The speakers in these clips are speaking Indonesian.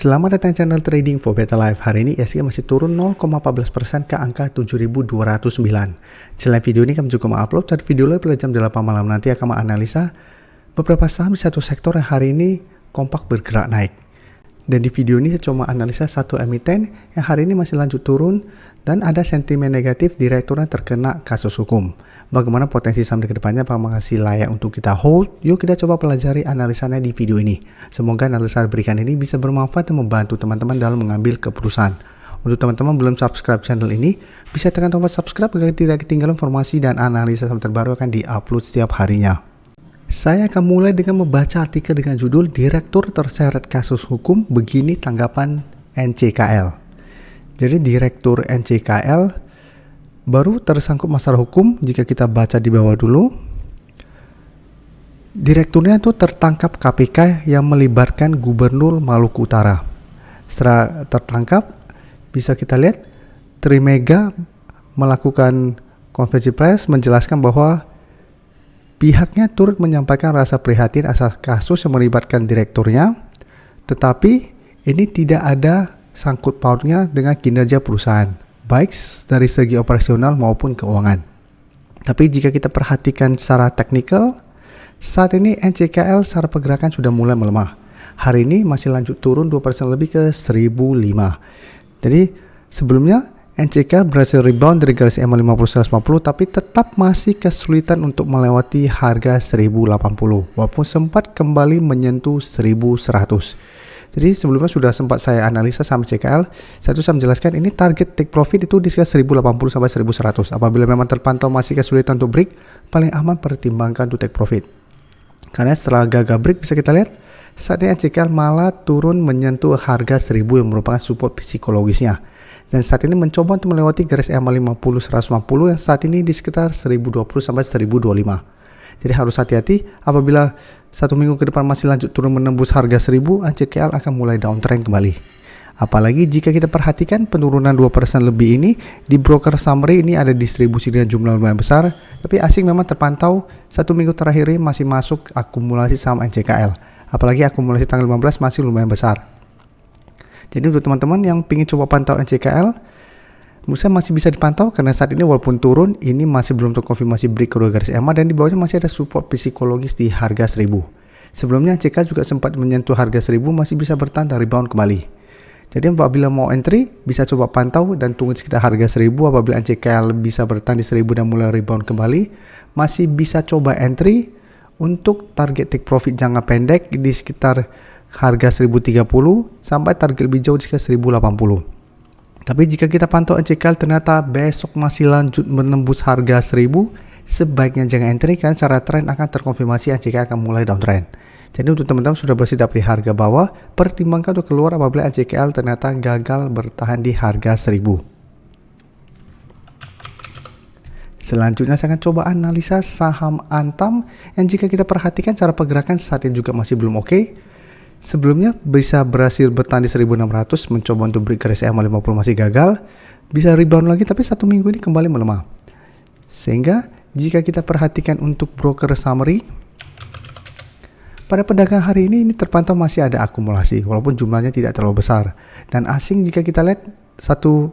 Selamat datang di channel Trading for Better Life. Hari ini ISG masih turun 0,14% ke angka 7.209. Selain video ini kami juga mengupload dan video live pada jam 8 malam nanti akan menganalisa beberapa saham di satu sektor yang hari ini kompak bergerak naik. Dan di video ini saya cuma analisa satu emiten yang hari ini masih lanjut turun dan ada sentimen negatif direkturnya terkena kasus hukum. Bagaimana potensi saham di kedepannya, apakah masih layak untuk kita hold? Yuk kita coba pelajari analisanya di video ini. Semoga analisa berikan ini bisa bermanfaat dan membantu teman-teman dalam mengambil keputusan. Untuk teman-teman belum subscribe channel ini, bisa tekan tombol subscribe agar tidak ketinggalan informasi dan analisa saham terbaru akan diupload setiap harinya. Saya akan mulai dengan membaca artikel dengan judul Direktur Terseret Kasus Hukum, Begini Tanggapan NCKL. Jadi Direktur NCKL baru tersangkut masalah hukum. Jika kita baca di bawah dulu, direkturnya itu tertangkap KPK yang melibatkan Gubernur Maluku Utara. Setelah tertangkap, bisa kita lihat Trimega melakukan konferensi pers menjelaskan bahwa pihaknya turut menyampaikan rasa prihatin atas kasus yang melibatkan direkturnya, tetapi ini tidak ada sangkut pautnya dengan kinerja perusahaan, baik dari segi operasional maupun keuangan. Tapi jika kita perhatikan secara teknikal, saat ini NCKL secara pergerakan sudah mulai melemah. Hari ini masih lanjut turun 2% lebih ke 1005. Jadi sebelumnya NCK berhasil rebound dari garis EMA 50-150, tapi tetap masih kesulitan untuk melewati harga 1080 walaupun sempat kembali menyentuh 1100. Jadi sebelumnya sudah sempat saya analisa saham CKL. Saya menjelaskan ini target take profit itu di sekitar 1080 sampai 1100. Apabila memang terpantau masih kesulitan untuk break, paling aman pertimbangkan untuk take profit. Karena setelah gagal break bisa kita lihat saat ini NCKL malah turun menyentuh harga 1000 yang merupakan support psikologisnya. Dan saat ini mencoba untuk melewati garis EMA 50-150 yang saat ini di sekitar 1020 sampai 1025. Jadi harus hati-hati apabila satu minggu ke depan masih lanjut turun menembus harga 1000, NCKL akan mulai downtrend kembali. Apalagi jika kita perhatikan penurunan 2% lebih ini di broker summary ini ada distribusi dengan jumlah lumayan besar, tapi asing memang terpantau satu minggu terakhir ini masih masuk akumulasi saham NCKL. Apalagi akumulasi tanggal 15 masih lumayan besar. Jadi untuk teman-teman yang ingin coba pantau NCKL, menurut saya masih bisa dipantau karena saat ini walaupun turun, ini masih belum terkonfirmasi break kedua garis EMA dan di bawahnya masih ada support psikologis di harga 1000. Sebelumnya NCKL juga sempat menyentuh harga 1000, masih bisa bertahan dan rebound kembali. Jadi apabila mau entry, bisa coba pantau dan tunggu sekitar harga 1000. Apabila NCKL bisa bertahan di 1000 dan mulai rebound kembali, masih bisa coba entry untuk target take profit jangka pendek di sekitar harga 1030 sampai target lebih jauh di sekitar 1080. Tapi jika kita pantau NCKL ternyata besok masih lanjut menembus harga 1000, sebaiknya jangan entry karena secara tren akan terkonfirmasi NCKL akan mulai downtrend. Jadi untuk teman-teman sudah bersiap di harga bawah, pertimbangkan untuk keluar apabila NCKL ternyata gagal bertahan di harga 1000. Selanjutnya saya akan coba analisa saham Antam yang jika kita perhatikan cara pergerakan saat ini juga masih belum oke. Sebelumnya bisa berhasil bertahan di 1600, mencoba untuk break garis EMA 50 masih gagal, bisa rebound lagi tapi satu minggu ini kembali melemah. Sehingga jika kita perhatikan untuk broker summary, pada pedagang hari ini terpantau masih ada akumulasi walaupun jumlahnya tidak terlalu besar. Dan asing jika kita lihat satu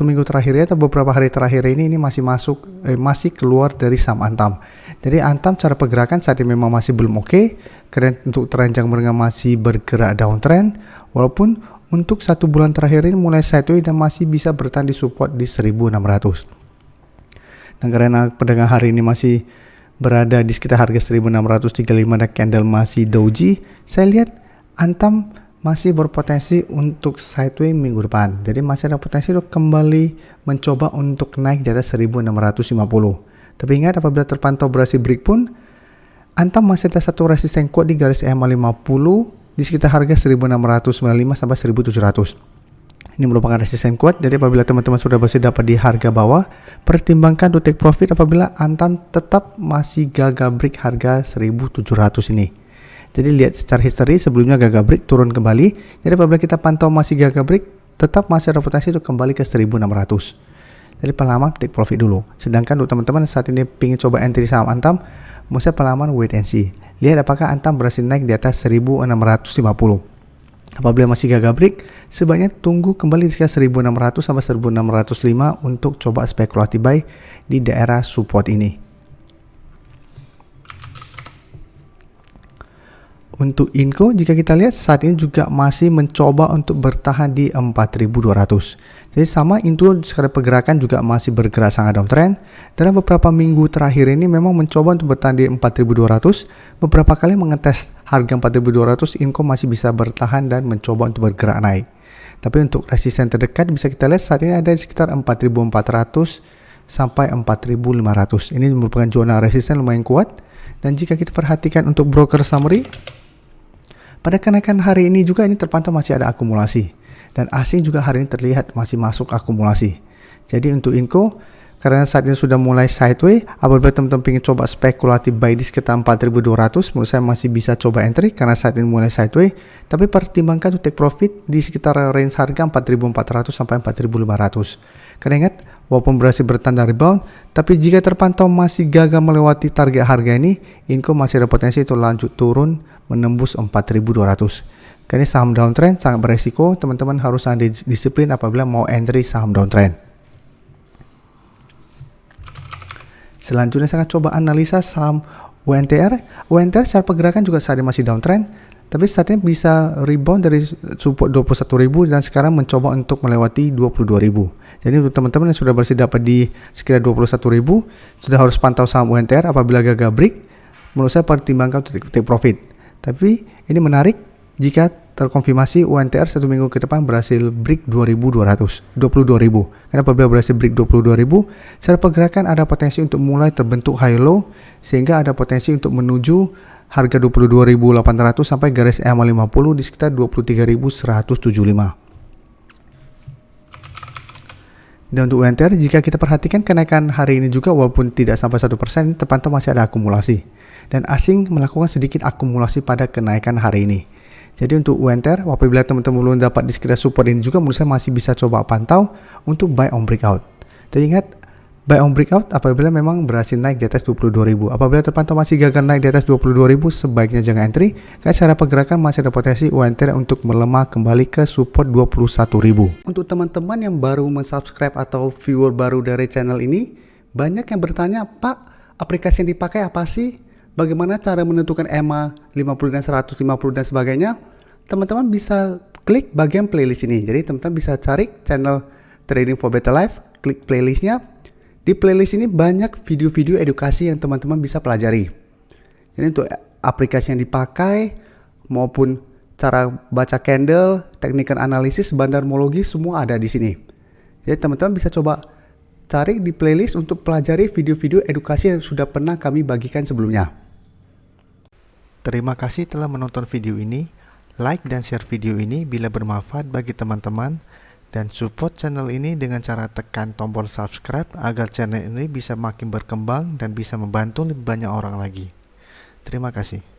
minggu terakhir atau beberapa hari terakhir ini masih keluar dari saham Antam. Jadi Antam cara pergerakan saat ini memang masih belum oke, karena untuk tren jangka menengah masih bergerak downtrend walaupun untuk satu bulan terakhir ini mulai sideways dan masih bisa bertahan di support di 1600. Dan karena pedagang hari ini masih berada di sekitar harga 1635 dan candle masih doji, saya lihat Antam masih berpotensi untuk sideways minggu depan. Jadi masih ada potensi untuk kembali mencoba untuk naik di atas 1650. Tapi ingat apabila terpantau berhasil break pun, Antam masih ada satu resisten kuat di garis EMA 50 di sekitar harga 1695 sampai 1700. Ini merupakan resisten kuat. Jadi apabila teman-teman sudah berhasil dapat di harga bawah, pertimbangkan untuk take profit apabila Antam tetap masih gagal break harga 1700 ini. Jadi lihat secara history sebelumnya gagal break turun kembali. Jadi apabila kita pantau masih gagal break, tetap masih ada potensi untuk kembali ke 1600. Jadi pengalaman take profit dulu. Sedangkan untuk teman-teman saat ini ingin coba entry saham Antam, mesti pengalaman wait and see. Lihat apakah Antam berhasil naik di atas 1650. Apabila masih gagal break, sebaiknya tunggu kembali di sekitar 1600 sampai 1605 untuk coba spekulatif buy di daerah support ini. Untuk Inco, jika kita lihat saat ini juga masih mencoba untuk bertahan di 4200. Jadi sama, itu secara pergerakan juga masih bergerak sangat downtrend. Dalam beberapa minggu terakhir ini memang mencoba untuk bertahan di 4200. Beberapa kali mengetes harga 4200, Inco masih bisa bertahan dan mencoba untuk bergerak naik. Tapi untuk resisten terdekat bisa kita lihat saat ini ada di sekitar 4400 sampai 4500. Ini merupakan zona resisten lumayan kuat. Dan jika kita perhatikan untuk broker summary, pada kenaikan hari ini juga ini terpantau masih ada akumulasi, dan asing juga hari ini terlihat masih masuk akumulasi. Jadi untuk Inco, karena saat ini sudah mulai sideways, apabila teman-teman ingin coba spekulatif buy di sekitar 4200, menurut saya masih bisa coba entry karena saat ini mulai sideways, tapi pertimbangkan untuk take profit di sekitar range harga 4400 sampai 4500. Karena ingat, walaupun berhasil bertanda rebound, tapi jika terpantau masih gagal melewati target harga ini, Inco masih ada potensi untuk lanjut turun menembus 4200. Karena saham downtrend sangat beresiko, teman-teman harus ada disiplin apabila mau entry saham downtrend. Selanjutnya saya akan coba analisa saham UNTR. UNTR secara pergerakan juga saat ini masih downtrend, tapi saat ini bisa rebound dari support 21.000 dan sekarang mencoba untuk melewati 22.000. Jadi untuk teman-teman yang sudah berhasil dapat di sekitar 21.000, sudah harus pantau saham UNTR. Apabila gagal break, menurut saya pertimbangkan untuk take profit. Tapi ini menarik jika terkonfirmasi UNTR satu minggu ke depan berhasil break 22.000. Karena apabila berhasil break 22.000, secara pergerakan ada potensi untuk mulai terbentuk high low, sehingga ada potensi untuk menuju harga 22.800 sampai garis EMA 50 di sekitar 23.175. Dan untuk UNTR, jika kita perhatikan kenaikan hari ini juga walaupun tidak sampai 1%, terpantau masih ada akumulasi. Dan asing melakukan sedikit akumulasi pada kenaikan hari ini. Jadi untuk UNTR, apabila teman-teman belum dapat di sekitar support ini juga, menurut saya masih bisa coba pantau untuk buy on breakout. Dan ingat, buy on breakout apabila memang berhasil naik di atas 22.000. Apabila terpantau masih gagal naik di atas 22.000, sebaiknya jangan entry, karena secara pergerakan masih ada potensi UNTR untuk melemah kembali ke support 21.000. Untuk teman-teman yang baru mensubscribe atau viewer baru dari channel ini, banyak yang bertanya, Pak, aplikasi yang dipakai apa sih? Bagaimana cara menentukan EMA 50 dan 150 dan sebagainya? Teman-teman bisa klik bagian playlist ini. Jadi teman-teman bisa cari channel Trading for Better Life, klik playlistnya. Di playlist ini banyak video-video edukasi yang teman-teman bisa pelajari. Jadi untuk aplikasi yang dipakai maupun cara baca candle, teknik analisis, bandarmologi, semua ada di sini. Jadi teman-teman bisa coba cari di playlist untuk pelajari video-video edukasi yang sudah pernah kami bagikan sebelumnya. Terima kasih telah menonton video ini. Like dan share video ini bila bermanfaat bagi teman-teman, dan support channel ini dengan cara tekan tombol subscribe agar channel ini bisa makin berkembang dan bisa membantu lebih banyak orang lagi. Terima kasih.